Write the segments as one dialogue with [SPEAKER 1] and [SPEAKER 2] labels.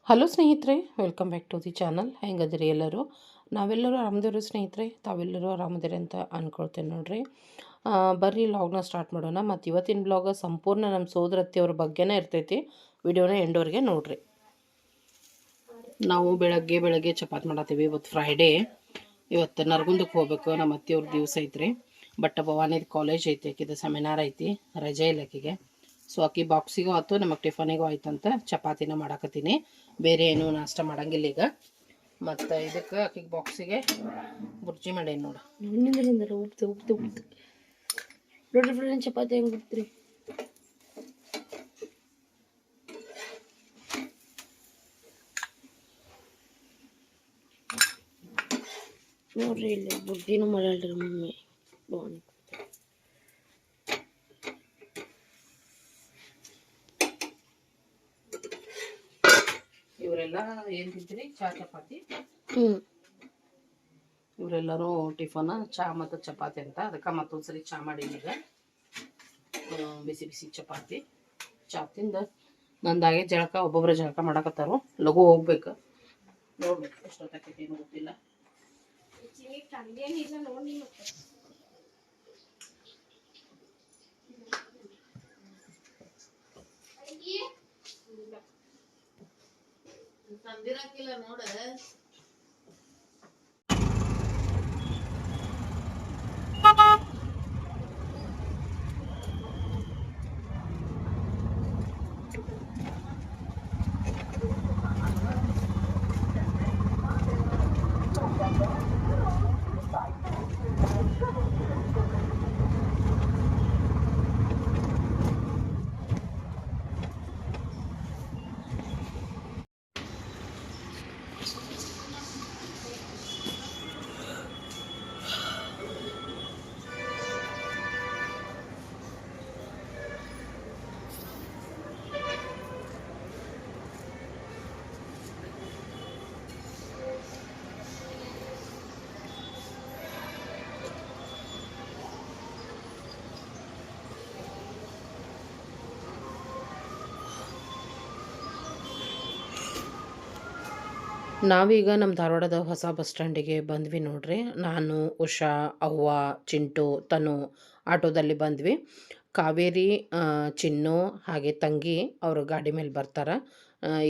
[SPEAKER 1] Hello ಸ್ನೇಹಿತರೆ, welcome back to the channel. ಹೆಂಗದಿರಿ ಎಲ್ಲರೂ? ನಾವೆಲ್ಲರೂ ಆರಾಮದಿರಿ ಸ್ನೇಹಿತರೆ. ತಾವೆಲ್ಲರೂ ಆರಾಮದಿರಿ ಅಂತ ಅಂದ್ಕೊಳ್ತೇನೆ ನೋಡ್ರಿ. ಬರ್ರಿ ವ್ಲಾಗ್ನ ಸ್ಟಾರ್ಟ್ ಮಾಡೋಣ. ಮತ್ತು ಇವತ್ತಿನ ಬ್ಲಾಗ ಸಂಪೂರ್ಣ ನಮ್ಮ ಸೋದರತ್ತಿಯವ್ರ ಬಗ್ಗೆನೇ ಇರ್ತೈತಿ. ವಿಡಿಯೋನ ಎಂಡೋರ್ಗೆ ನೋಡ್ರಿ. ನಾವು ಬೆಳಗ್ಗೆ ಚಪಾತಿ ಮಾಡತ್ತೀವಿ. ಇವತ್ತು ಫ್ರೈಡೇ. ಇವತ್ತು ನರಗುಂದಕ್ಕೆ ಹೋಗ್ಬೇಕು. ನಮ್ಮ ಅತ್ತೆಯವ್ರ ದಿವಸ ಐತ್ರಿ. ಬಟ್ ಭವಾನಿದು ಕಾಲೇಜ್ ಐತಿ, ಆಕಿದು ಸೆಮಿನಾರ್ ಐತಿ, ರಜೆ ಇಲ್ಲ ಆಕಿಗೆ. ಸೊ ಆಕಿ ಬಾಕ್ಸಿಗೂ ಆಯ್ತು, ನಮಗೆ ಟಿಫನಿಗೂ ಆಯ್ತಂತ ಚಪಾತಿನ ಮಾಡಾಕತ್ತೀನಿ. ಬೇರೆ ಏನು ನಾಷ್ಟ ಮಾಡಂಗಿಲ್ಲ ಈಗ. ಮತ್ತು ಇದಕ್ಕೆ ಆಕಿಗೆ ಬಾಕ್ಸಿಗೆ ಬುರ್ಜಿ ಮಾಡೇನಿ ನೋಡು.
[SPEAKER 2] ನೋಡ್ರಿ ಫ್ರೆಂಡ್ಸ್, ಚಪಾತಿ ಹೆಂಗೆ ಬಿಡ್ತೀರಿ? ನೋಡ್ರಿ, ಇಲ್ಲಿ ಬುರ್ಜಿನೂ ಮಾಡಲ್ರಿ ಮಮ್ಮಿ.
[SPEAKER 1] ಇವರೆಲ್ಲ ಏನು ತಿಂತೀರಿ? ಚಾ ಚಪಾತಿ. ಇವರೆಲ್ಲರೂ ಟಿಫನ್ ಚಾ ಮತ್ತು ಚಪಾತಿ ಅಂತ. ಅದಕ್ಕೆ ಮತ್ತೊಂದು ಸರಿ ಚಾ ಮಾಡೀನಿ. ಈಗ ಬಿಸಿ ಬಿಸಿ ಚಪಾತಿ ಚಾ ತಿಂದ ನಂದಾಗೆ ಜಳಕ. ಒಬ್ಬೊಬ್ಬರು ಜಳಕ ಮಾಡಕತ್ತಾರು. ಲಘು ಹೋಗ್ಬೇಕು. ನೋಡ್ಬೇಕು ಎಷ್ಟೊತ್ತಾಕೈತಿ ಏನು ಗೊತ್ತಿಲ್ಲ. ತಂದಿರಾಕಿಲ್ಲ ನೋಡ. ನಾವೀಗ ನಮ್ಮ ಧಾರವಾಡದ ಹೊಸ ಬಸ್ ಸ್ಟ್ಯಾಂಡಿಗೆ ಬಂದ್ವಿ ನೋಡ್ರಿ. ನಾನು, ಉಷಾ, ಅವ್ವ, ಚಿಂಟು, ತನು ಆಟೋದಲ್ಲಿ ಬಂದ್ವಿ. ಕಾವೇರಿ, ಚಿನ್ನು ಹಾಗೆ ತಂಗಿ ಅವರು ಗಾಡಿ ಮೇಲೆ ಬರ್ತಾರೆ.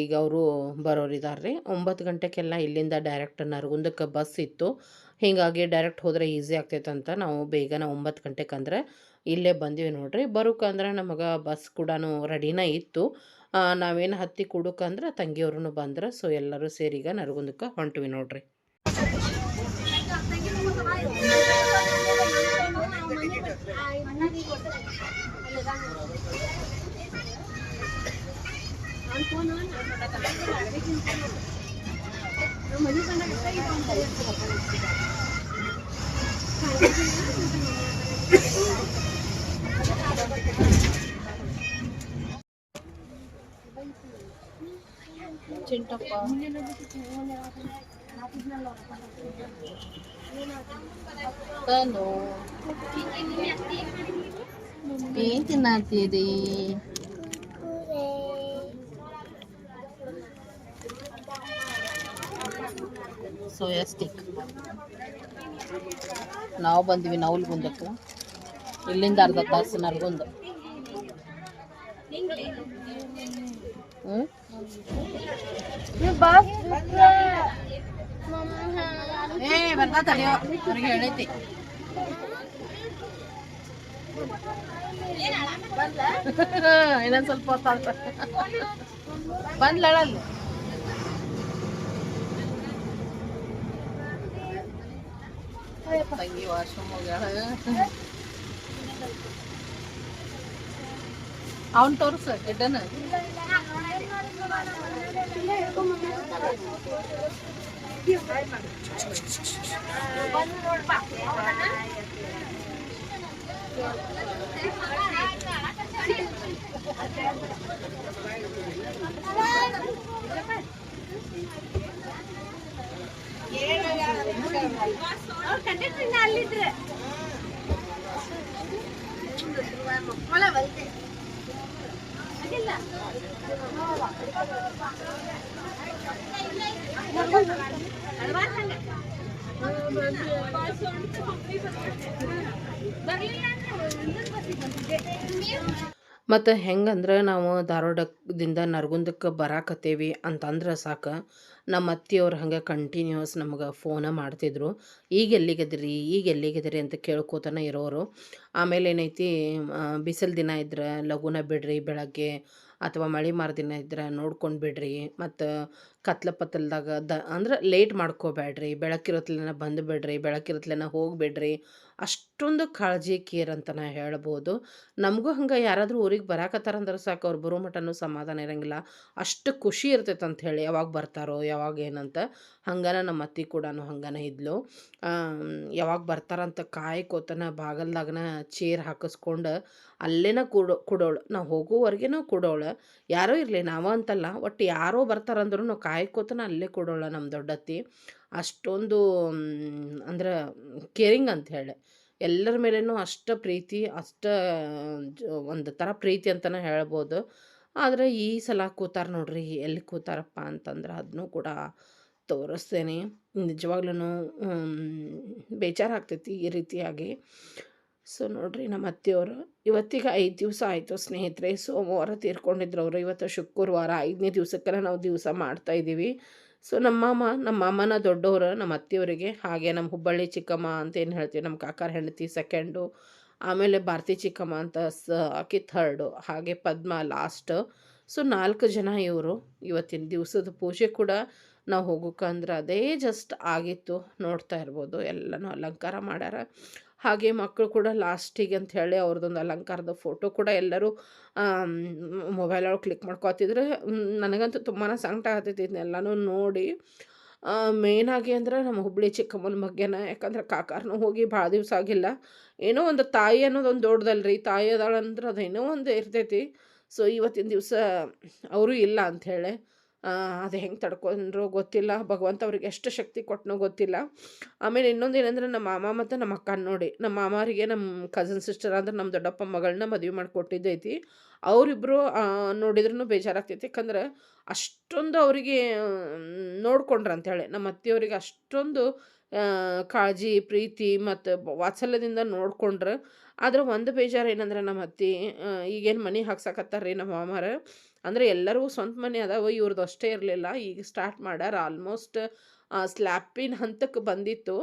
[SPEAKER 1] ಈಗ ಅವರು ಬರೋರಿದ್ದಾರೆ. 9 ಗಂಟೆಗೆಲ್ಲ ಇಲ್ಲಿಂದ ಡೈರೆಕ್ಟ್ ನರಗುಂದಕ್ಕೆ ಬಸ್ ಇತ್ತು. ಹೀಗಾಗಿ ಡೈರೆಕ್ಟ್ ಹೋದರೆ ಈಸಿ ಆಗ್ತೈತಂತ ನಾವು ಬೇಗನೆ 9 ಗಂಟೆಗೆ ಅಂದ್ರೆ ಇಲ್ಲೇ ಬಂದ್ವಿ ನೋಡ್ರಿ. ಬರೋಕಂದ್ರೆ ನಮಗೆ ಬಸ್ ಕೂಡ ರೆಡಿನೇ ಇತ್ತು. ನಾವೇನು ಹತ್ತಿ ಕೂಡಕ್ಕಂದ್ರೆ ತಂಗಿಯವ್ರೂ ಬಂದ್ರೆ. ಸೊ ಎಲ್ಲರೂ ಸೇರಿ ಈಗ ನರಗುಂದಕ್ಕೆ ಹೊಂಟ್ವಿ ನೋಡ್ರಿ. ಚಿಂಟಪ್ಪ ತನು ಏನ್ ತಿನ್ನತ್ತೀರಿ? Soya stick. ನಾವು ಬಂದ್ವಿ ನವಲ್ಗುಂದಕ್ಕೆ. ಇಲ್ಲಿಂದ ಅರ್ಧ ತಾಸು ನರಗುಂದ. ಬರ್ತಾ ತಡೆಯೋ, ಅವ್ರಿಗೆ ಹೇಳೈತಿ. ಇನ್ನೊಂದು ಸ್ವಲ್ಪ ಹೊತ್ತಾಗ್ತ ಬಂದ್ಲಳಲ್ಲ. ತಂಗಿ ವಾಶ್ರೂಮ್ ಹೋಗ್ಯಾಳ. ಅವನ್ ತೋರ್ಸ ಗಿಡ್ಡನ. ಅಲ್ಲಿದ್ರೆ ಮತ್ತು ಹೆಂಗಂದ್ರೆ ನಾವು ಧಾರವಾಡದಿಂದ ನರಗುಂದಕ್ಕೆ ಬರಾಕತ್ತೇವಿ ಅಂತಂದ್ರೆ ಸಾಕು ನಮ್ಮ ಅತ್ತಿಯವ್ರು ಹಂಗೆ ಕಂಟಿನ್ಯೂಸ್ ನಮ್ಗೆ ಫೋನ ಮಾಡ್ತಿದ್ರು. ಈಗ ಎಲ್ಲಿಗದಿರಿ ಈಗ ಎಲ್ಲಿಗದಿರಿ ಅಂತ ಕೇಳ್ಕೊತಾನೆ ಇರೋರು. ಆಮೇಲೆ ಏನೈತಿ, ಬಿಸಿಲು ದಿನ ಇದ್ರೆ ಲಘುನ ಬಿಡ್ರಿ ಬೆಳಗ್ಗೆ, ಅಥವಾ ಮಳೆ ದಿನ ಇದ್ರೆ ನೋಡ್ಕೊಂಡು ಬಿಡ್ರಿ. ಮತ್ತು ಪತ್ತಲ್ದಾಗ ಅಂದ್ರೆ ಲೇಟ್ ಮಾಡ್ಕೋಬೇಡ್ರಿ, ಬೆಳಕಿರತ್ಲೆನ ಬಂದು ಬಿಡ್ರಿ, ಬೆಳಕಿರತ್ಲೆನ ಹೋಗಿಬಿಡ್ರಿ. ಅಷ್ಟೊಂದು ಕಾಳಜಿ ಕೇರ್ ಅಂತ ನಾ ಹೇಳ್ಬೋದು. ನಮಗೂ ಹಂಗೆ ಯಾರಾದರೂ ಊರಿಗೆ ಬರಾಕತ್ತಾರಂದ್ರೆ ಸಾಕು, ಅವ್ರು ಬರೋ ಮಟನೂ ಸಮಾಧಾನ ಇರಂಗಿಲ್ಲ. ಅಷ್ಟು ಖುಷಿ ಇರ್ತೈತೆ ಅಂತ ಹೇಳಿ, ಯಾವಾಗ ಬರ್ತಾರೋ ಯಾವಾಗ ಏನಂತ. ಹಂಗನ ನಮ್ಮ ಅತ್ತಿ ಕೂಡ ಹಂಗನ ಇದ್ಲು. ಯಾವಾಗ ಬರ್ತಾರಂತ ಕಾಯ್ಕೋತನ ಬಾಗಲ್ದಾಗನ ಚೇರ್ ಹಾಕಿಸ್ಕೊಂಡು ಅಲ್ಲೇನ ಕೂಡೋಳು. ನಾವು ಹೋಗೋವರೆಗೆ ಕೂಡೋಳು. ಯಾರೋ ಇರಲಿ, ನಾವ ಅಂತಲ್ಲ, ಒಟ್ಟು ಯಾರೋ ಬರ್ತಾರಂದ್ರೂ ನಾವು ಕಾಯ್ಕೋತನ ಅಲ್ಲೇ ಕೂಡೋಳ ನಮ್ಮ ದೊಡ್ಡತ್ತಿ. ಅಷ್ಟೊಂದು ಅಂದ್ರೆ ಕೇರಿಂಗ್ ಅಂತ ಹೇಳಿ, ಎಲ್ಲರ ಮೇಲೇನೂ ಅಷ್ಟು ಪ್ರೀತಿ, ಅಷ್ಟು ಒಂದು ಥರ ಪ್ರೀತಿ ಅಂತಲೇ ಹೇಳ್ಬೋದು. ಆದರೆ ಈ ಸಲ ಕೂತಾರ ನೋಡ್ರಿ, ಎಲ್ಲಿ ಕೂತಾರಪ್ಪ ಅಂತಂದ್ರೆ ಅದನ್ನೂ ಕೂಡ ತೋರಿಸ್ತೇನೆ. ನಿಜವಾಗ್ಲೂ ಬೇಜಾರಾಗ್ತೈತಿ ಈ ರೀತಿಯಾಗಿ. ಸೊ ನೋಡ್ರಿ, ನಮ್ಮ ಅತ್ತೆಯವರು ಇವತ್ತಿಗೆ 5 ದಿವಸ ಆಯಿತು ಸ್ನೇಹಿತರೆ. ಸೋಮವಾರ ತೀರ್ಕೊಂಡಿದ್ರು ಅವರು. ಇವತ್ತು ಶುಕ್ರವಾರ, 5ನೇ ದಿವಸಕ್ಕೆ ನಾವು ದಿವಸ ಮಾಡ್ತಾಯಿದ್ದೀವಿ. ಸೊ ನಮ್ಮ ಮಾಮನ ದೊಡ್ಡವರು ನಮ್ಮ ಅತ್ತೆಯವರಿಗೆ, ಹಾಗೆ ನಮ್ಮ ಹುಬ್ಬಳ್ಳಿ ಚಿಕ್ಕಮ್ಮ ಅಂತ ಏನು ಹೇಳ್ತೀವಿ, ನಮ್ಮ ಕಾಕಾರ ಹೆಂಡತಿ ಸೆಕೆಂಡು, ಆಮೇಲೆ ಭಾರತಿ ಚಿಕ್ಕಮ್ಮ ಅಂತ ಆಕಿ ಥರ್ಡು, ಹಾಗೆ ಪದ್ಮ ಲಾಸ್ಟ್. ಸೊ 4 ಜನ ಇವರು. ಇವತ್ತಿನ ದಿವಸದ ಪೂಜೆ ಕೂಡ ನಾವು ಹೋಗೋಕಂದ್ರೆ ಅದೇ ಜಸ್ಟ್ ಆಗಿತ್ತು. ನೋಡ್ತಾ ಇರ್ಬೋದು, ಎಲ್ಲನೂ ಅಲಂಕಾರ ಮಾಡ್ಯಾರ. ಹಾಗೆ ಮಕ್ಕಳು ಕೂಡ ಲಾಸ್ಟಿಗೆ ಅಂತ ಹೇಳಿ ಅವ್ರದ್ದೊಂದು ಅಲಂಕಾರದ ಫೋಟೋ ಕೂಡ ಎಲ್ಲರೂ ಮೊಬೈಲೊಳಗೆ ಕ್ಲಿಕ್ ಮಾಡ್ಕೊತಿದ್ರೆ. ನನಗಂತೂ ತುಂಬಾ ಸಂಕಟ ಆಗ್ತೈತಿ ಇದನ್ನೆಲ್ಲನೂ ನೋಡಿ. ಮೇಯ್ನಾಗಿ ಅಂದ್ರೆ ನಮ್ಮ ಹುಬ್ಬಳ್ಳಿ ಚಿಕ್ಕಮ್ಮನ ಬಗ್ಗೆನ, ಯಾಕಂದ್ರೆ ಕಾಕಾರನೂ ಹೋಗಿ ಭಾಳ ದಿವಸ ಆಗಿಲ್ಲ. ಏನೋ ಒಂದು ತಾಯಿ ಅನ್ನೋದೊಂದು ದೊಡ್ಡದಲ್ರಿ, ತಾಯಿ ಅದಾಳಂದ್ರೆ ಅದೇನೋ ಒಂದು ಇರ್ತೈತಿ. ಸೊ ಇವತ್ತಿನ ದಿವಸ ಅವರು ಇಲ್ಲ ಅಂಥೇಳಿ, ಅದು ಹೆಂಗೆ ತಡ್ಕೊಂಡ್ರೋ ಗೊತ್ತಿಲ್ಲ, ಭಗವಂತ ಅವ್ರಿಗೆ ಎಷ್ಟು ಶಕ್ತಿ ಕೊಟ್ಟನೋ ಗೊತ್ತಿಲ್ಲ. ಆಮೇಲೆ ಇನ್ನೊಂದು ಏನಂದ್ರೆ, ನಮ್ಮ ಮಾಮ ಮತ್ತು ನಮ್ಮ ಅಕ್ಕನ ನೋಡಿ, ನಮ್ಮ ಮಾಮಾರಿಗೆ ನಮ್ಮ ಕಸಿನ್ ಸಿಸ್ಟರ್ ಅಂದ್ರೆ ನಮ್ಮ ದೊಡ್ಡಪ್ಪ ಮಗಳನ್ನ ಮದುವೆ ಮಾಡಿಕೊಟ್ಟಿದ್ದೈತಿ. ಅವರಿಬ್ಬರು ನೋಡಿದ್ರೂ ಬೇಜಾರಾಗ್ತೈತಿ. ಯಾಕಂದ್ರೆ ಅಷ್ಟೊಂದು ಅವರಿಗೆ ನೋಡ್ಕೊಂಡ್ರು ಅಂಥೇಳಿ, ನಮ್ಮ ಅತ್ತೆಯವ್ರಿಗೆ ಅಷ್ಟೊಂದು ಕಾಳಜಿ, ಪ್ರೀತಿ ಮತ್ತು ವಾತ್ಸಲ್ಯದಿಂದ ನೋಡ್ಕೊಂಡ್ರು. ಆದ್ರೆ ಒಂದು ಬೇಜಾರು ಏನಂದ್ರೆ, ನಮ್ಮ ಅತ್ತೆ ಈಗೇನು ಮನೆ ಹಾಕ್ಸಕತ್ತಾರ ರೀ ನಮ್ಮ ಮಾಮಾರ. ಅಂದರೆ ಎಲ್ಲರೂ ಸ್ವಂತ ಮನೆ ಅದಾವ, ಇವ್ರದ್ದು ಅಷ್ಟೇ ಇರಲಿಲ್ಲ. ಈಗ ಸ್ಟಾರ್ಟ್ ಮಾಡ್ಯಾರ. ಆಲ್ಮೋಸ್ಟ್ ಸ್ಲ್ಯಾಪಿನ ಹಂತಕ್ಕೆ ಬಂದಿತ್ತು.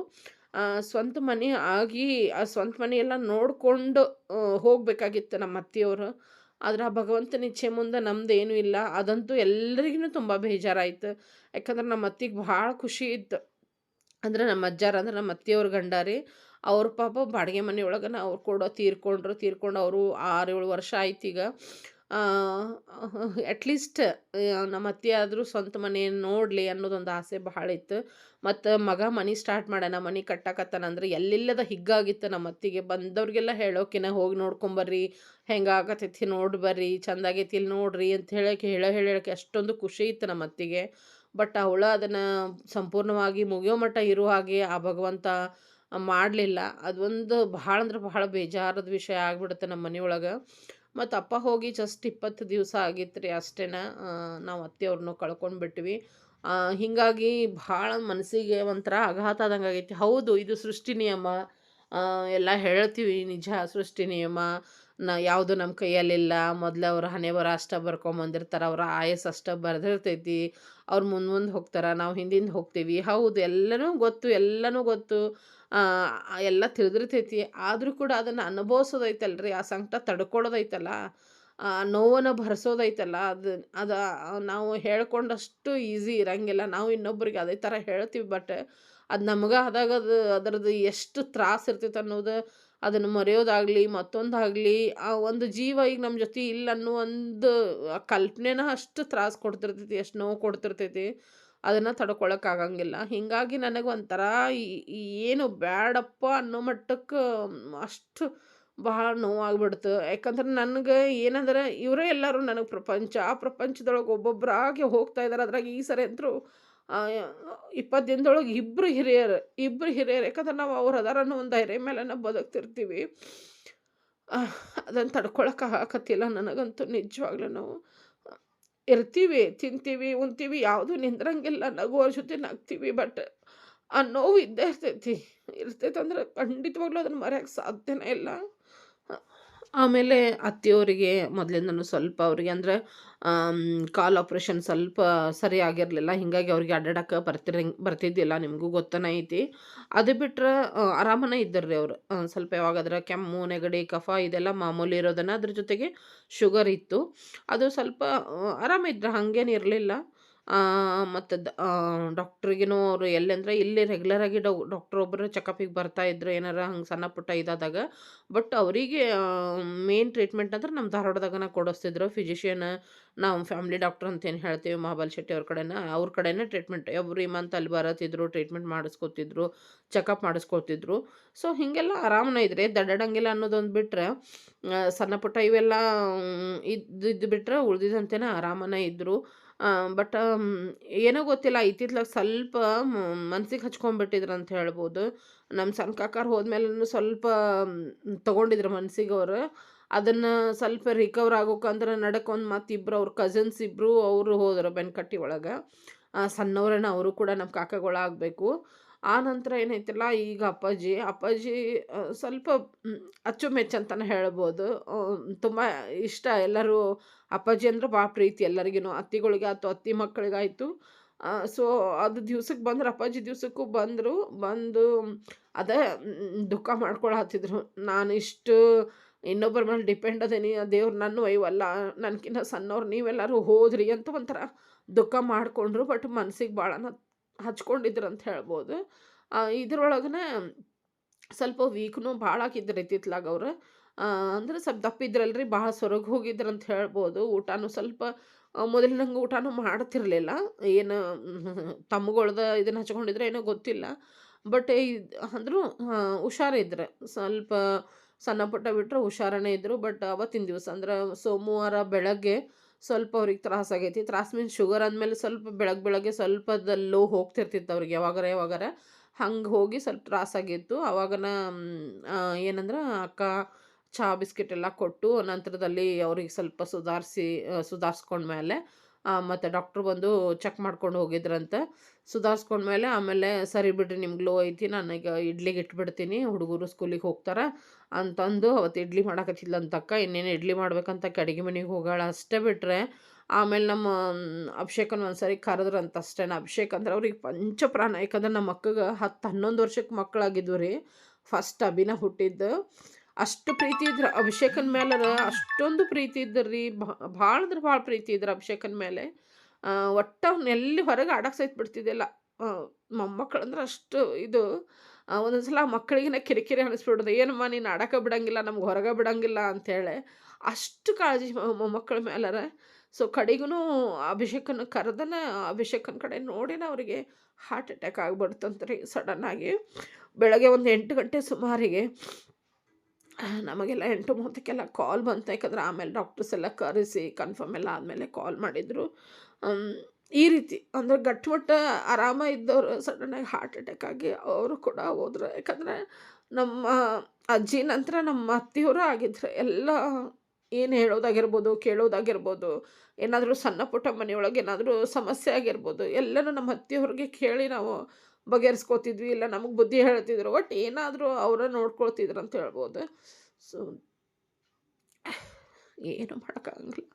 [SPEAKER 1] ಸ್ವಂತ ಮನೆ ಆಗಿ ಆ ಸ್ವಂತ ಮನೆಯೆಲ್ಲ ನೋಡಿಕೊಂಡು ಹೋಗಬೇಕಾಗಿತ್ತು ನಮ್ಮ ಅತ್ತೆಯವರು. ಆದ್ರೆ ಆ ಭಗವಂತನ ಇಚ್ಛೆ ಮುಂದೆ ನಮ್ಮದೇನೂ ಇಲ್ಲ. ಅದಂತೂ ಎಲ್ರಿಗೂ ತುಂಬ ಬೇಜಾರಾಯ್ತು. ಯಾಕಂದ್ರೆ ನಮ್ಮ ಅತ್ತಿಗೆ ಭಾಳ ಖುಷಿ ಇತ್ತು. ಅಂದ್ರೆ ನಮ್ಮ ಅಜ್ಜಾರ ಅಂದ್ರೆ ನಮ್ಮ ಅತ್ತೆಯವ್ರ ಗಂಡ ರೀ. ಅವ್ರ ಪಾಪ ಬಾಡಿಗೆ ಮನೆಯೊಳಗನ ಅವ್ರು ಕೂಡ ತೀರ್ಕೊಂಡು ಅವರು 6-7 ವರ್ಷ ಆಯ್ತೀಗ. ಅಟ್ಲೀಸ್ಟ್ ನಮ್ಮ ಅತ್ತೆ ಆದರೂ ಸ್ವಂತ ಮನೆ ನೋಡಲಿ ಅನ್ನೋದೊಂದು ಆಸೆ ಭಾಳ ಇತ್ತು. ಮತ್ತು ಮಗ ಮನೆ ಸ್ಟಾರ್ಟ್ ಮಾಡ್ಯಾನ, ಮನೆ ಕಟ್ಟಾಕತ್ತಾನಂದ್ರೆ ಎಲ್ಲಿಲ್ಲದ ಹಿಗ್ಗಾಗಿತ್ತು ನಮ್ಮ ಅತ್ತಿಗೆ. ಬಂದವ್ರಿಗೆಲ್ಲ ಹೇಳೋಕಿನ ಹೋಗಿ ನೋಡ್ಕೊಂಬರ್ರಿ, ಹೆಂಗಾಗತೈತಿ ನೋಡಿ ಬರ್ರಿ, ಚಂದಾಗೈತಿ ಇಲ್ಲಿ ನೋಡ್ರಿ ಅಂತ ಹೇಳೋಕೆ ಅಷ್ಟೊಂದು ಖುಷಿ ಇತ್ತು ನಮ್ಮ ಅತ್ತಿಗೆ. ಬಟ್ ಅವಳು ಅದನ್ನು ಸಂಪೂರ್ಣವಾಗಿ ಮುಗಿಯೋ ಮಟ್ಟ ಇರೋ ಹಾಗೆ ಆ ಭಗವಂತ ಮಾಡಲಿಲ್ಲ. ಅದೊಂದು ಭಾಳ ಅಂದ್ರೆ ಭಾಳ ಬೇಜಾರದ ವಿಷಯ ಆಗಿಬಿಡುತ್ತೆ ನಮ್ಮ ಮನೆಯೊಳಗೆ. ಮತ್ತು ಅಪ್ಪ ಹೋಗಿ ಜಸ್ಟ್ 20 ದಿವಸ ಆಗಿತ್ತು ರೀ ಅಷ್ಟೇ. ನಾವು ಅತ್ತೆಯವ್ರನ್ನೂ ಕಳ್ಕೊಂಡ್ಬಿಟ್ವಿ. ಹೀಗಾಗಿ ಭಾಳ ಮನಸ್ಸಿಗೆ ಒಂಥರ ಆಘಾತ ಆದಂಗೆ ಆಗೈತಿ. ಹೌದು, ಇದು ಸೃಷ್ಟಿ ನಿಯಮ. ಎಲ್ಲ ಹೇಳ್ತೀವಿ, ನಿಜ, ಸೃಷ್ಟಿ ನಿಯಮ. ಯಾವುದು ನಮ್ಮ ಕೈಯಲ್ಲಿಲ್ಲ. ಮೊದಲು ಅವ್ರು ಹಣೆಬರ ಅಷ್ಟೇ ಬರ್ಕೊಂಬಂದಿರ್ತಾರೆ, ಅವ್ರ ಆಯಸ್ಸು ಅಷ್ಟೇ ಬರೆದಿರ್ತೈತಿ. ಅವ್ರು ಮುಂದೆ ಹೋಗ್ತಾರೆ, ನಾವು ಹಿಂದಿಂದ ಹೋಗ್ತೀವಿ. ಹೌದು, ಎಲ್ಲನೂ ಗೊತ್ತು. ಎಲ್ಲ ತಿಳಿದಿರ್ತೈತಿ. ಆದರೂ ಕೂಡ ಅದನ್ನು ಅನುಭವಿಸೋದೈತಲ್ರಿ, ಆ ಸಂಕಟ ತಡ್ಕೊಳ್ಳೋದೈತಲ್ಲ, ಆ ನೋವನ್ನು ಭರಿಸೋದೈತಲ್ಲ, ಅದು ನಾವು ಹೇಳ್ಕೊಂಡಷ್ಟು ಈಸಿ ಇರಂಗಿಲ್ಲ. ನಾವು ಇನ್ನೊಬ್ರಿಗೆ ಅದೇ ಥರ ಹೇಳ್ತೀವಿ. ಬಟ್ ಅದು ನಮ್ಗೆ ಆದಾಗ ಅದರದ್ದು ಎಷ್ಟು ತ್ರಾಸ ಇರ್ತೈತೆ ಅನ್ನೋದು, ಅದನ್ನು ಮರೆಯೋದಾಗಲಿ ಮತ್ತೊಂದಾಗಲಿ, ಆ ಒಂದು ಜೀವ ಈಗ ನಮ್ಮ ಜೊತೆ ಇಲ್ಲ ಅನ್ನೋ ಒಂದು ಕಲ್ಪನೆನ ಅಷ್ಟು ತ್ರಾಸ ಕೊಡ್ತಿರ್ತೈತಿ, ಎಷ್ಟು ನೋವು ಕೊಡ್ತಿರ್ತೈತಿ, ಅದನ್ನು ತಡ್ಕೊಳಕ್ಕಾಗಂಗಿಲ್ಲ. ಹೀಗಾಗಿ ನನಗೆ ಒಂಥರ ಏನು ಬೇಡಪ್ಪ ಅನ್ನೋ ಮಟ್ಟಕ್ಕೆ ಅಷ್ಟು ಭಾಳ ನೋವಾಗಿಬಿಡ್ತು. ಯಾಕಂದ್ರೆ ನನಗೆ ಏನಂದ್ರೆ, ಇವರೇ ಎಲ್ಲರೂ ನನಗೆ ಪ್ರಪಂಚ. ಆ ಪ್ರಪಂಚದೊಳಗೆ ಒಬ್ಬೊಬ್ಬರಾಗಿ ಹೋಗ್ತಾ ಇದ್ದಾರೆ. ಅದ್ರಾಗ ಈ ಸರಿ ಅಂತೂ 20 ದಿನದೊಳಗೆ ಇಬ್ಬರು ಹಿರಿಯರು. ಯಾಕಂದ್ರೆ ನಾವು ಅವ್ರು ಅದಾರ ಅನ್ನೋ ಒಂದು ಧೈರ್ಯ ಮೇಲೆ ನಾವು ಬದುಕ್ತಿರ್ತೀವಿ. ಅದನ್ನು ತಡ್ಕೊಳಕ್ಕೆ ಆಗಕತ್ತಿಲ್ಲ ನನಗಂತೂ ನಿಜವಾಗ್ಲೂ. ಇರ್ತೀವಿ, ತಿಂತೀವಿ, ಉಣ್ತೀವಿ, ಯಾವುದೂ ನಿಂದ್ರಂಗಿಲ್ಲ. ನಗುವವ್ರ ಜೊತೆ ನಗ್ತೀವಿ. ಬಟ್ ಆ ನೋವು ಇದ್ದೇ ಇರ್ತೈತಿ. ಇರ್ತೈತಂದ್ರೆ ಖಂಡಿತವಾಗ್ಲೂ ಅದನ್ನ ಮರೆಯಕ್ಕೆ ಸಾಧ್ಯನೇ ಇಲ್ಲ. ಅ ಆಮೇಲೆ ಅತ್ತೆಯವರಿಗೆ ಮೊದಲಿಂದನೂ ಸ್ವಲ್ಪ ಅವ್ರಿಗೆ ಅಂದ್ರೆ ಕಾಲು ಆಪ್ರೇಷನ್ ಸ್ವಲ್ಪ ಸರಿ ಆಗಿರಲಿಲ್ಲ. ಹಿಂಗಾಗಿ ಅವ್ರಿಗೆ ಅಡ್ಡಾಡಕ್ಕೆ ಬರ್ತಿದ್ದಿಲ್ಲ. ನಿಮಗೂ ಗೊತ್ತನೇ ಐತಿ. ಅದು ಬಿಟ್ರೆ ಆರಾಮನೇ ಇದ್ದರ್ರಿ ಅವ್ರು. ಸ್ವಲ್ಪ ಯಾವಾಗಾದ್ರೆ ಕೆಮ್ಮು, ನೆಗಡಿ, ಕಫ ಇದೆಲ್ಲ ಮಾಮೂಲಿ ಇರೋದನ್ನ ಅದ್ರ ಜೊತೆಗೆ ಶುಗರ್ ಇತ್ತು. ಅದು ಸ್ವಲ್ಪ ಆರಾಮಿದ್ರು, ಹಂಗೇನು ಇರಲಿಲ್ಲ. ಮತ್ತು ಡಾಕ್ಟ್ರಿಗೇನು ಅವರು ಎಲ್ಲಂದ್ರೆ ಇಲ್ಲಿ ರೆಗ್ಯುಲರಾಗಿ ಡಾಕ್ಟ್ರ್ ಒಬ್ಬರು ಚೆಕಪಿಗೆ ಬರ್ತಾ ಇದ್ರು ಏನಾರ ಹಂಗೆ ಸಣ್ಣ ಪುಟ್ಟ ಇದಾದಾಗ. ಬಟ್ ಅವರಿಗೆ ಮೇನ್ ಟ್ರೀಟ್ಮೆಂಟ್ ಅಂದ್ರೆ ನಮ್ಮ ಧಾರವಾಡದಾಗನ ಕೊಡಿಸ್ತಿದ್ರು. ಫಿಸಿಷಿಯನ್ ನಾವು ಫ್ಯಾಮಿಲಿ ಡಾಕ್ಟರ್ ಅಂತ ಏನು ಹೇಳ್ತೀವಿ ಮಹಾಬಲ್ ಶೆಟ್ಟಿ ಅವ್ರ ಕಡೆನೇ ಟ್ರೀಟ್ಮೆಂಟ್ ಎವ್ರಿ ಮಂತ್ ಅಲ್ಲಿ ಬರತ್ತಿದ್ರು, ಟ್ರೀಟ್ಮೆಂಟ್ ಮಾಡಿಸ್ಕೊತಿದ್ರು, ಚೆಕಪ್ ಮಾಡಿಸ್ಕೊತಿದ್ರು. ಸೊ ಹೀಗೆಲ್ಲ ಆರಾಮನೇ ಇದ್ರಿ, ದಡ್ಡಾಡಂಗಿಲ್ಲ ಅನ್ನೋದೊಂದು ಬಿಟ್ಟರೆ ಸಣ್ಣ ಪುಟ್ಟ ಇವೆಲ್ಲ ಇದ್ದು ಬಿಟ್ಟರೆ ಉಳ್ದಿದ್ದಂತೆನೇ ಆರಾಮನೇ ಇದ್ದರು. ಬಟ್ ಏನೋ ಗೊತ್ತಿಲ್ಲ ಇತ್ತಿತ್ಲಾಗ ಸ್ವಲ್ಪ ಮನ್ಸಿಗೆ ಹಚ್ಕೊಂಡ್ಬಿಟ್ಟಿದ್ರು ಅಂತ ಹೇಳ್ಬೋದು. ನಮ್ಮ ಸಣ್ಣ ಕಾಕಾರು ಹೋದ್ಮೇಲೂ ಸ್ವಲ್ಪ ತೊಗೊಂಡಿದ್ರು ಮನ್ಸಿಗೆ ಅವರು. ಅದನ್ನು ಸ್ವಲ್ಪ ರಿಕವರ್ ಆಗೋಕಂದ್ರೆ ನಡಕ್ಕೆ ಮತ್ತು ಇಬ್ಬರು ಅವ್ರ ಕಸಿನ್ಸ್ ಇಬ್ಬರು ಅವರು ಹೋದರು ಬೆನ್ಕಟ್ಟಿ ಒಳಗೆ. ಸಣ್ಣವ್ರೇನ ಅವರು ಕೂಡ ನಮ್ಮ ಕಾಕಾಗಳಾಗಬೇಕು. ಆ ನಂತರ ಏನೈತಲ್ಲ ಈಗ ಅಪ್ಪಾಜಿ ಸ್ವಲ್ಪ ಅಚ್ಚುಮೆಚ್ಚು ಅಂತಲೇ ಹೇಳ್ಬೋದು. ತುಂಬ ಇಷ್ಟ ಎಲ್ಲರೂ. ಅಪ್ಪಾಜಿ ಅಂದ್ರೆ ಭಾಳ ಪ್ರೀತಿ ಎಲ್ಲರಿಗೂ, ಅತ್ತಿಗಳಿಗೆ ಆಯ್ತು, ಅತ್ತಿ ಮಕ್ಕಳಿಗಾಯ್ತು. ಸೊ ಅದು ದಿವ್ಸಕ್ಕೆ ಬಂದ್ರೆ ಅಪ್ಪಾಜಿ ದಿವ್ಸಕ್ಕೂ ಬಂದು ಅದೇ ದುಃಖ ಮಾಡ್ಕೊಳತ್ತಿದ್ರು. ನಾನು ಇಷ್ಟು ಇನ್ನೊಬ್ಬರ ಮೇಲೆ ಡಿಪೆಂಡ್ ಅದೇನಿ, ದೇವ್ರು ನನ್ನ ಒಯ್ವಲ್ಲ, ನನಗಿನ್ನ ಸಣ್ಣವ್ರು ನೀವೆಲ್ಲರೂ ಹೋದ್ರಿ ಅಂತ ಒಂಥರ ದುಃಖ ಮಾಡಿಕೊಂಡ್ರು. ಬಟ್ ಮನ್ಸಿಗೆ ಭಾಳನ ಹಚ್ಕೊಂಡಿದ್ರು ಅಂತ ಹೇಳ್ಬೋದು. ಇದ್ರೊಳಗನೆ ಸ್ವಲ್ಪ ವೀಕ್ನು ಭಾಳ ಆಗಿದ್ರು ಇತ್ತಿತ್ಲಾಗ ಅವ್ರು. ಅಂದ್ರೆ ಸ್ವಲ್ಪ ದಪ್ಪಿದ್ರಲ್ರಿ, ಭಾಳ ಸೊರಗಿ ಹೋಗಿದ್ರು ಅಂತ ಹೇಳ್ಬೋದು. ಊಟನೂ ಸ್ವಲ್ಪ ಮೊದಲಿನಂಗೆ ಊಟನೂ ಮಾಡ್ತಿರ್ಲಿಲ್ಲ. ಏನು ತಮ್ಮಗಳ್ದ ಇದನ್ನ ಹಚ್ಕೊಂಡಿದ್ರೆ ಏನೋ ಗೊತ್ತಿಲ್ಲ. ಬಟ್ ಅಂದರೂ ಹುಷಾರಿದ್ರು. ಸ್ವಲ್ಪ ಸಣ್ಣ ಪುಟ್ಟ ಬಿಟ್ಟರೆ ಹುಷಾರನೇ ಇದ್ದರು. ಬಟ್ ಅವತ್ತಿನ ದಿವಸ ಅಂದ್ರೆ ಸೋಮವಾರ ಬೆಳಗ್ಗೆ ಸ್ವಲ್ಪ ಅವ್ರಿಗೆ ತ್ರಾಸಾಗೈತಿ. ತ್ರಾಸು ಮೀನ್ಸ್ ಶುಗರ್ ಅಂದಮೇಲೆ ಸ್ವಲ್ಪ ಬೆಳಗ್ಗೆ ಸ್ವಲ್ಪ ಲೋ ಹೋಗ್ತಿರ್ತಿತ್ತು ಅವ್ರಿಗೆ ಯಾವಾಗಾರ. ಹಂಗೆ ಹೋಗಿ ಸ್ವಲ್ಪ ತ್ರಾಸಾಗಿತ್ತು. ಅವಾಗನ ಏನಂದ್ರೆ ಅಕ್ಕ ಚಹಾ ಬಿಸ್ಕಿಟ್ ಎಲ್ಲ ಕೊಟ್ಟು ನಂತರದಲ್ಲಿ ಅವ್ರಿಗೆ ಸ್ವಲ್ಪ ಸುಧಾರಿಸ್ಕೊಂಡ್ಮೇಲೆ ಮತ್ತು ಡಾಕ್ಟ್ರು ಬಂದು ಚೆಕ್ ಮಾಡ್ಕೊಂಡು ಹೋಗಿದ್ರಂತೆ. ಸುಧಾರಿಸ್ಕೊಂಡ್ಮೇಲೆ ಆಮೇಲೆ ಸರಿ ಬಿಡ್ರಿ ನಿಮ್ಗೆ ಲೋ ಐತಿ, ನಾನೀಗ ಇಡ್ಲಿಗೆ ಇಟ್ಬಿಡ್ತೀನಿ, ಹುಡುಗರು ಸ್ಕೂಲಿಗೆ ಹೋಗ್ತಾರೆ ಅಂತಂದು ಅವತ್ತು ಇಡ್ಲಿ ಮಾಡಕತ್ತಿದ್ಲಂತಕ್ಕ. ಇನ್ನೇನು ಇಡ್ಲಿ ಮಾಡ್ಬೇಕಂತ ಅಡುಗೆ ಮನೆಗೆ ಹೋಗಾಳ ಅಷ್ಟೇ. ಬಿಟ್ಟರೆ ಆಮೇಲೆ ನಮ್ಮ ಅಭಿಷೇಕನ ಒಂದ್ಸರಿ ಕರೆದ್ರಂತ ಅಷ್ಟೇ. ಅಭಿಷೇಕ್ ಅಂದ್ರೆ ಅವ್ರಿಗೆ ಪಂಚಪ್ರಾಣ. ಯಾಕಂದ್ರೆ ನಮ್ಮ ಅಕ್ಕಗೆ 10-11 ವರ್ಷಕ್ಕೆ ಮಕ್ಕಳಾಗಿದ್ವು ರೀ ಫಸ್ಟ್ ಅಭಿನ ಹುಟ್ಟಿದ್ದು. ಅಷ್ಟು ಪ್ರೀತಿ ಇದ್ರು ಅಭಿಷೇಕನ ಮೇಲರ, ಅಷ್ಟೊಂದು ಪ್ರೀತಿ ಇದ್ರಿ. ಭಾಳ ಅಂದ್ರೆ ಭಾಳ ಪ್ರೀತಿ ಇದ್ರು ಅಭಿಷೇಕನ ಮೇಲೆ. ಒಟ್ಟು ಅವ್ನ ಎಲ್ಲಿ ಹೊರಗೆ ಆಡಕ್ಕೆ ಸಹಿತ ಬಿಡ್ತಿದ್ದಿಲ್ಲ. ಮೊಮ್ಮಕ್ಕಳಂದ್ರೆ ಅಷ್ಟು ಇದು. ಒಂದೊಂದು ಸಲ ಮಕ್ಕಳಿಗೆ ಕಿರಿಕಿರಿ ಅನ್ನಿಸ್ಬಿಡೋದು, ಏನಮ್ಮ ನೀನು ಆಡಕ್ಕೆ ಬಿಡಂಗಿಲ್ಲ, ನಮ್ಗೆ ಹೊರಗೆ ಬಿಡಂಗಿಲ್ಲ ಅಂಥೇಳಿ. ಅಷ್ಟು ಕಾಳಜಿ ಮೊಮ್ಮಕ್ಕಳ ಮೇಲರ. ಸೊ ಕಡೆಗೂ ಅಭಿಷೇಕನ ಕರೆದನ, ಅಭಿಷೇಕನ ಕಡೆ ನೋಡಿನ ಅವರಿಗೆ ಹಾರ್ಟ್ ಅಟ್ಯಾಕ್ ಆಗಿಬಿಡ್ತಂತ್ರಿ ಸಡನ್ನಾಗಿ. ಬೆಳಗ್ಗೆ ಒಂದು 8 ಗಂಟೆ ಸುಮಾರಿಗೆ ನಮಗೆಲ್ಲ 8:30ಕ್ಕೆಲ್ಲ ಕಾಲ್ ಬಂತು. ಯಾಕಂದ್ರೆ ಆಮೇಲೆ ಡಾಕ್ಟರ್ಸ್ ಎಲ್ಲ ಕರೆಸಿ ಕನ್ಫರ್ಮ್ ಎಲ್ಲ ಆದಮೇಲೆ ಕಾಲ್ ಮಾಡಿದರು. ಈ ರೀತಿ ಅಂದರೆ ಗಟ್ಟಿಮುಟ್ಟು ಆರಾಮ ಇದ್ದವರು ಸಡನ್ನಾಗಿ ಹಾರ್ಟ್ ಅಟ್ಯಾಕ್ ಆಗಿ ಅವರು ಕೂಡ ಹೋದ್ರು. ಯಾಕಂದರೆ ನಮ್ಮ ಅಜ್ಜಿ ನಂತರ ನಮ್ಮ ಅತ್ತೆಯವರು ಆಗಿದ್ರು. ಎಲ್ಲ ಏನು ಹೇಳೋದಾಗಿರ್ಬೋದು, ಕೇಳೋದಾಗಿರ್ಬೋದು, ಏನಾದರೂ ಸಣ್ಣ ಪುಟ್ಟ ಮನೆಯೊಳಗೆ ಏನಾದರೂ ಸಮಸ್ಯೆ ಆಗಿರ್ಬೋದು, ಎಲ್ಲನೂ ನಮ್ಮ ಅತ್ತೆಯವ್ರಿಗೆ ಕೇಳಿ ನಾವು ಬಗೆಹರಿಸ್ಕೋತಿದ್ವಿ. ಇಲ್ಲ ನಮಗೆ ಬುದ್ಧಿ ಹೇಳ್ತಿದ್ರು. ಒಟ್ಟು ಏನಾದರೂ ಅವರ ನೋಡ್ಕೊಳ್ತಿದ್ರು ಅಂತ ಹೇಳ್ಬೋದು. ಸೊ ಏನು ಮಾಡೋಕ್ಕಾಗಂಗಿಲ್ಲ.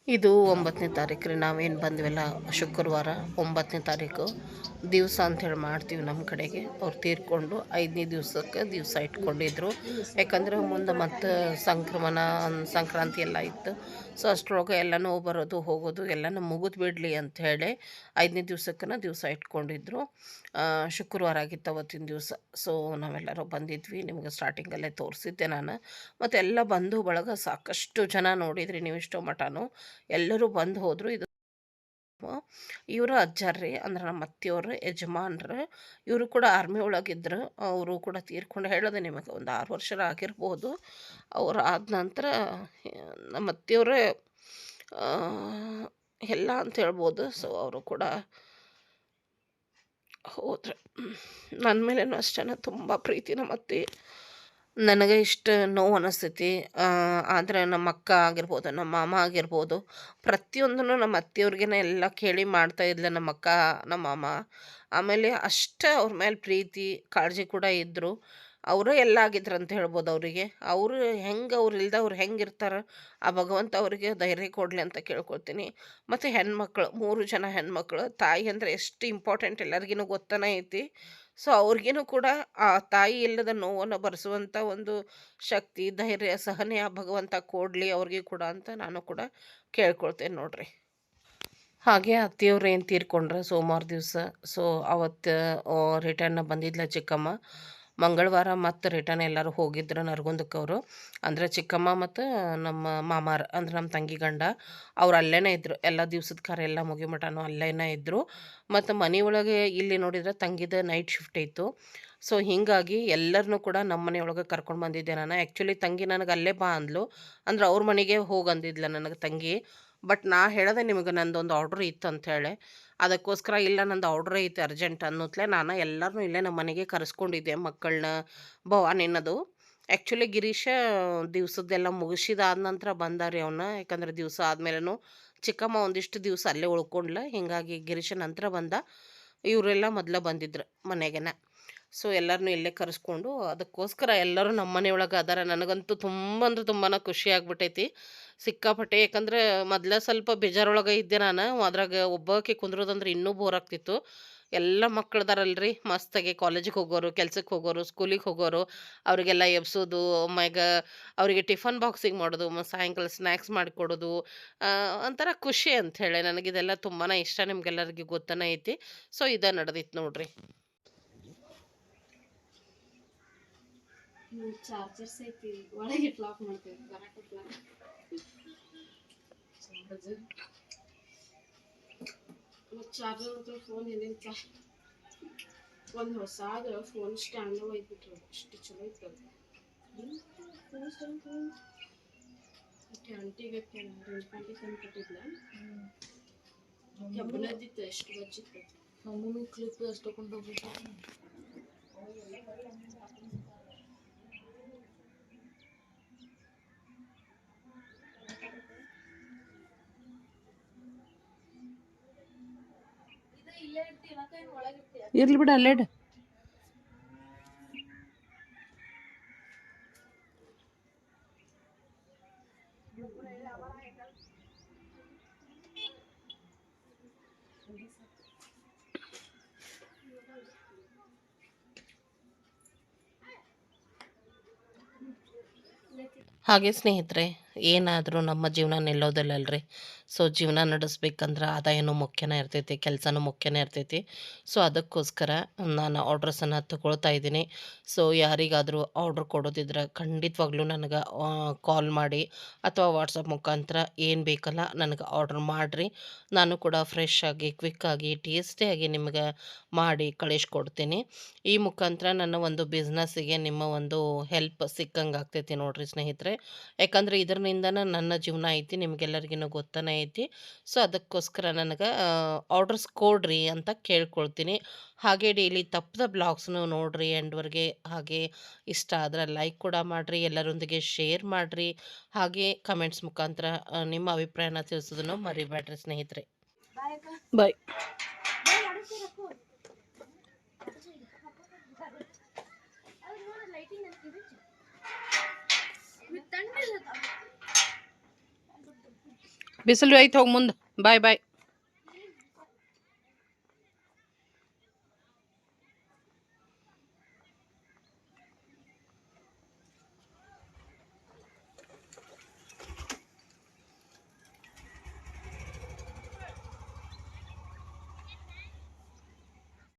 [SPEAKER 1] ಇದು 9ನೇ ತಾರೀಕು ರೀ. ನಾವೇನು ಬಂದ್ವಲ್ಲ ಶುಕ್ರವಾರ 9ನೇ ತಾರೀಕು ದಿವಸ ಅಂಥೇಳಿ ಮಾಡ್ತೀವಿ ನಮ್ಮ ಕಡೆಗೆ. ಅವ್ರು ತೀರ್ಕೊಂಡು 5ನೇ ದಿವಸ ಇಟ್ಕೊಂಡಿದ್ರು. ಯಾಕಂದ್ರೆ ಮುಂದೆ ಮತ್ತು ಸಂಕ್ರಾಂತಿ ಎಲ್ಲ ಇತ್ತು. ಸೊ ಅಷ್ಟರೊಳಗೆ ಎಲ್ಲನೂ ಬರೋದು ಹೋಗೋದು ಎಲ್ಲನೂ ಮುಗಿದು ಬಿಡಲಿ ಅಂಥೇಳಿ 5ನೇ ದಿವಸ ಇಟ್ಕೊಂಡಿದ್ರು. ಶುಕ್ರವಾರ ಆಗಿತ್ತು ಅವತ್ತಿನ ದಿವಸ. ಸೊ ನಾವೆಲ್ಲರೂ ಬಂದಿದ್ವಿ. ನಿಮಗೆ ಸ್ಟಾರ್ಟಿಂಗಲ್ಲೇ ತೋರಿಸಿದ್ದೆ ನಾನು. ಮತ್ತು ಎಲ್ಲ ಬಂಧು ಬಳಗ ಸಾಕಷ್ಟು ಜನ ನೋಡಿದ್ರಿ ನೀವು ಇಷ್ಟೋ ಮಟನೂ. ಎಲ್ಲರೂ ಬಂದು ಹೋದರು. ಇದು ಇವರು ಅಜ್ಜಾರ್ರಿ, ಅಂದ್ರೆ ನಮ್ಮ ಅತ್ತೆಯವ್ರ ಯಜಮಾನ್ರು. ಇವರು ಕೂಡ ಆರ್ಮಿ ಒಳಗಿದ್ರು. ಅವರು ಕೂಡ ತೀರ್ಕೊಂಡು ಹೇಳೋದು ನಿಮಗೆ ಒಂದು 6 ವರ್ಷ ಆಗಿರ್ಬೋದು. ಅವ್ರು ಆದ ನಂತರ ನಮ್ಮ ಅತ್ತೆಯವರೇ ಎಲ್ಲ ಅಂತ ಹೇಳ್ಬೋದು. ಸೊ ಅವರು ಕೂಡ ಹೋದ್ರೆ ನನ್ನ ಮೇಲೇನೂ ಅಷ್ಟೇ ತುಂಬ ಪ್ರೀತಿ ನಮ್ಮ ಅತ್ತೆ. ನನಗೆ ಇಷ್ಟು ನೋವು ಅನಿಸ್ತೈತಿ. ಆದ್ರೆ ನಮ್ಮ ಅಕ್ಕ ಆಗಿರ್ಬೋದು, ನಮ್ಮ ಮಾಮ ಆಗಿರ್ಬೋದು, ಪ್ರತಿಯೊಂದನ್ನು ನಮ್ಮ ಅತ್ತೆಯವ್ರಿಗೇನೆ ಎಲ್ಲ ಕೇಳಿ ಮಾಡ್ತಾ ಇದ್ಲು ನಮ್ಮ ಅಕ್ಕ, ನಮ್ಮ ಮಾಮ. ಆಮೇಲೆ ಅಷ್ಟೇ ಅವ್ರ ಮೇಲೆ ಪ್ರೀತಿ, ಕಾಳಜಿ ಕೂಡ ಇದ್ದರು. ಅವರೇ ಎಲ್ಲ ಆಗಿದ್ರು ಅಂತ ಹೇಳ್ಬೋದು ಅವರಿಗೆ. ಅವರು ಹೆಂಗೆ ಅವ್ರು ಇಲ್ದ ಅವ್ರು ಹೆಂಗಿರ್ತಾರೆ, ಆ ಭಗವಂತ ಅವರಿಗೆ ಧೈರ್ಯ ಕೊಡಲಿ ಅಂತ ಕೇಳ್ಕೊಳ್ತೀನಿ. ಮತ್ತು ಹೆಣ್ಮಕ್ಳು 3 ಜನ ಹೆಣ್ಮಕ್ಳು, ತಾಯಿ ಅಂದರೆ ಎಷ್ಟು ಇಂಪಾರ್ಟೆಂಟ್ ಎಲ್ಲರಿಗೂ ಗೊತ್ತನೇ ಐತಿ. ಸೊ ಅವ್ರಿಗೇನು ಕೂಡ ಆ ತಾಯಿ ಇಲ್ಲದ ನೋವನ್ನು ಭರಿಸುವಂಥ ಒಂದು ಶಕ್ತಿ, ಧೈರ್ಯ, ಸಹನೆ ಆ ಭಗವಂತ ಕೊಡಲಿ ಅವ್ರಿಗೆ ಕೂಡ ಅಂತ ನಾನು ಕೂಡ ಕೇಳ್ಕೊಳ್ತೇನೆ ನೋಡ್ರಿ. ಹಾಗೆ ಅತ್ತೆಯವ್ರು ಏನು ತೀರ್ಕೊಂಡ್ರು ಸೋಮವಾರ ದಿವಸ. ಸೊ ಅವತ್ತು ರಿಟರ್ನ್ ಬಂದಿದ್ಲ ಚಿಕ್ಕಮ್ಮ. ಮಂಗಳವಾರ ಮತ್ತು ರಿಟರ್ನ್ ಎಲ್ಲರೂ ಹೋಗಿದ್ರು ನರಗುಂದಕ್ಕೆ ಅವರು. ಅಂದರೆ ಚಿಕ್ಕಮ್ಮ ಮತ್ತು ನಮ್ಮ ಮಾಮಾರ ಅಂದ್ರೆ ನಮ್ಮ ತಂಗಿ ಗಂಡ ಅವ್ರು ಅಲ್ಲೇ ಇದ್ದರು. ಎಲ್ಲ ದಿವ್ಸದ ಕಾರ್ಯ ಎಲ್ಲ ಮುಗಿಮಟನೂ ಅಲ್ಲೇ ಇದ್ದರು. ಮತ್ತು ಮನೆಯೊಳಗೆ ಇಲ್ಲಿ ನೋಡಿದ್ರೆ ತಂಗಿದ ನೈಟ್ ಶಿಫ್ಟ್ ಇತ್ತು. ಸೊ ಹೀಗಾಗಿ ಎಲ್ಲರನ್ನೂ ಕೂಡ ನಮ್ಮ ಮನೆಯೊಳಗೆ ಕರ್ಕೊಂಡು ಬಂದಿದ್ದೆ ನಾನು. ಆ್ಯಕ್ಚುಲಿ ತಂಗಿ ನನಗೆ ಅಲ್ಲೇ ಬಾ ಅಂದ್ಲು. ಅಂದ್ರೆ ಅವ್ರ ಮನೆಗೆ ಹೋಗಿ ಅಂದಿದ್ಲ ನನಗೆ ತಂಗಿ. ಬಟ್ ನಾ ಹೇಳಿದೆ ನಿಮಗೆ ನಂದೊಂದು ಆರ್ಡ್ರ್ ಇತ್ತು ಅಂಥೇಳಿ. ಅದಕ್ಕೋಸ್ಕರ ಇಲ್ಲ ನಂದು ಆರ್ಡ್ರ್ ಐತೆ ಅರ್ಜೆಂಟ್ ಅನ್ನೋತ್ಲೆ ನಾನು ಎಲ್ಲರನ್ನೂ ಇಲ್ಲೇ ನಮ್ಮ ಮನೆಗೆ ಕರೆಸ್ಕೊಂಡಿದ್ದೆ ಮಕ್ಕಳನ್ನ, ಭವಾನಿನದು. ಆ್ಯಕ್ಚುಲಿ ಗಿರೀಶ ದಿವ್ಸದ್ದೆಲ್ಲ ಮುಗಿಸಿದಾದ ನಂತರ ಬಂದ ರೀ ಅವನ್ನ. ಯಾಕಂದ್ರೆ ದಿವಸ ಆದಮೇಲೂ ಚಿಕ್ಕಮ್ಮ ಒಂದಿಷ್ಟು ದಿವಸ ಅಲ್ಲೇ ಉಳ್ಕೊಂಡ್ಲ. ಹೀಗಾಗಿ ಗಿರೀಶ ನಂತರ ಬಂದ. ಇವರೆಲ್ಲ ಮೊದಲ ಬಂದಿದ್ರು ಮನೆಗೆನ. ಸೊ ಎಲ್ಲರನ್ನೂ ಇಲ್ಲೇ ಕರೆಸ್ಕೊಂಡು ಅದಕ್ಕೋಸ್ಕರ ಎಲ್ಲರೂ ನಮ್ಮ ಮನೆಯೊಳಗೆ ಅದಾರ. ನನಗಂತೂ ತುಂಬ ಅಂದ್ರೆ ತುಂಬಾ ಖುಷಿ ಆಗ್ಬಿಟ್ಟೈತಿ ಸಿಕ್ಕಾಪಟ್ಟೆ. ಯಾಕಂದ್ರೆ ಮೊದಲ ಸ್ವಲ್ಪ ಬೇಜಾರೊಳಗೆ ಇದ್ದೆ ನಾನು. ಅದ್ರಾಗ ಒಬ್ಬಾಕಿ ಕುಂದ್ರೋದಂದ್ರೆ ಇನ್ನೂ ಬೋರ್ ಆಗ್ತಿತ್ತು. ಎಲ್ಲ ಮಕ್ಕಳದಾರಲ್ರಿ ಮಸ್ತಾಗಿ ಕಾಲೇಜಿಗೆ ಹೋಗೋರು, ಕೆಲ್ಸಕ್ಕೆ ಹೋಗೋರು, ಸ್ಕೂಲಿಗೆ ಹೋಗೋರು. ಅವರಿಗೆಲ್ಲ ಎಬ್ಸೋದು, ಆಮ್ಯಾಗ ಅವರಿಗೆ ಟಿಫನ್ ಬಾಕ್ಸಿಗೆ ಮಾಡೋದು, ಸಾಯಂಕಾಲ ಸ್ನ್ಯಾಕ್ಸ್ ಮಾಡಿಕೊಡೋದು, ಒಂಥರ ಖುಷಿ ಅಂಥೇಳಿ. ನನಗಿದೆಲ್ಲ ತುಂಬಾ ಇಷ್ಟ, ನಿಮ್ಗೆಲ್ಲರಿಗೂ ಗೊತ್ತನೇ ಐತಿ. ಸೊ ಇದೇ ನಡೆದಿತ್ತು ನೋಡ್ರಿ.
[SPEAKER 2] ಚಾರ್ಜರ್ಸ್ ಐತಿ ಒಳಗೆ ಲಾಕ್ ಮಾಡ್ತೇವೆ ಬರಾಕತ್ಲ ಚಾರ್ಜರ್ ಮತ್ತು ಫೋನ್ ಏನೇನು ಒಂದು ಹೊಸಾದ ಫೋನ್ ಸ್ಟ್ಯಾಂಡ್ ಒಯ್ದ್ಬಿಟ್ರು. ಅಷ್ಟು ಚಲೋ ಇತ್ತು ಅದು. ಫೋನ್ ಸ್ಟ್ಯಾಂಡ್ ಆಂಟಿಗೆ ರೆಂಟ್ ತಂದು ಕೊಟ್ಟಿದ್ಲ. ಕೆಬ್ಬನದಿತ್ತು, ಎಷ್ಟು ಬಜ್ಜಿತ್ತು. ನಮ್ಮನ್ನು ಕ್ಲಿಪ್ ಎಷ್ಟು ತಗೊಂಡು ಹೋಗ್ಬಿಟ್ಟು
[SPEAKER 1] ಇರ್ಲಿ ಬಿಡ ಅಲ್ಲೇ ಇಡು. ಹಾಗೆ ಸ್ನೇಹಿತರೆ, ಏನಾದರೂ ನಮ್ಮ ಜೀವನ ನಿಲ್ಲೋದಿಲ್ಲಲ್ರಿ. ಸೊ ಜೀವನ ನಡೆಸ್ಬೇಕಂದ್ರೆ ಆದಾಯನೂ ಮುಖ್ಯನೇ ಇರ್ತೈತಿ, ಕೆಲಸನೂ ಮುಖ್ಯನೇ ಇರ್ತೈತಿ. ಸೊ ಅದಕ್ಕೋಸ್ಕರ ನಾನು ಆರ್ಡ್ರಸನ್ನು ತಗೊಳ್ತಾ ಇದ್ದೀನಿ. ಸೊ ಯಾರಿಗಾದರೂ ಆರ್ಡ್ರ್ ಕೊಡೋದಿದ್ರೆ ಖಂಡಿತವಾಗ್ಲೂ ನನಗೆ ಕಾಲ್ ಮಾಡಿ ಅಥವಾ ವಾಟ್ಸಪ್ ಮುಖಾಂತರ ಏನು ಬೇಕಲ್ಲ ನನಗೆ ಆರ್ಡ್ರ್ ಮಾಡಿರಿ. ನಾನು ಕೂಡ ಫ್ರೆಶ್ ಆಗಿ, ಕ್ವಿಕ್ಕಾಗಿ, ಟೇಸ್ಟಿಯಾಗಿ ನಿಮಗೆ ಮಾಡಿ ಕಳಿಸ್ಕೊಡ್ತೀನಿ. ಈ ಮುಖಾಂತರ ನನ್ನ ಒಂದು ಬಿಸ್ನೆಸ್ಸಿಗೆ ನಿಮ್ಮ ಒಂದು ಹೆಲ್ಪ್ ಸಿಕ್ಕಂಗೆ ಆಗ್ತೈತಿ ನೋಡಿರಿ ಸ್ನೇಹಿತರೆ. ಯಾಕಂದರೆ ಇದರಿಂದನೇ ನನ್ನ ಜೀವನ ಐತಿ, ನಿಮಗೆಲ್ಲರಿಗೂ ಗೊತ್ತನೇ ಐತಿ. ಸೊ ಅದಕ್ಕೋಸ್ಕರ ನನಗೆ ಆರ್ಡರ್ಸ್ ಕೊಡ್ರಿ ಅಂತ ಕೇಳ್ಕೊಳ್ತೀನಿ. ಹಾಗೆ ಡೈಲಿ ತಪ್ಪದ ಬ್ಲಾಗ್ಸ್ನು ನೋಡಿರಿ ಎಂಡ್ವರೆಗೆ. ಹಾಗೆ ಇಷ್ಟ ಆದರೆ ಲೈಕ್ ಕೂಡ ಮಾಡಿರಿ, ಎಲ್ಲರೊಂದಿಗೆ ಶೇರ್ ಮಾಡಿರಿ. ಹಾಗೆ ಕಮೆಂಟ್ಸ್ ಮುಖಾಂತರ ನಿಮ್ಮ ಅಭಿಪ್ರಾಯನ ತಿಳಿಸೋದನ್ನು ಮರಿಬೇಡ್ರಿ ಸ್ನೇಹಿತರೆ. ಬಾಯ್. ಬಿಸಿಲು ಐತೆ ಹೋಗಿ ಮುಂದೆ. ಬಾಯ್ ಬಾಯ್.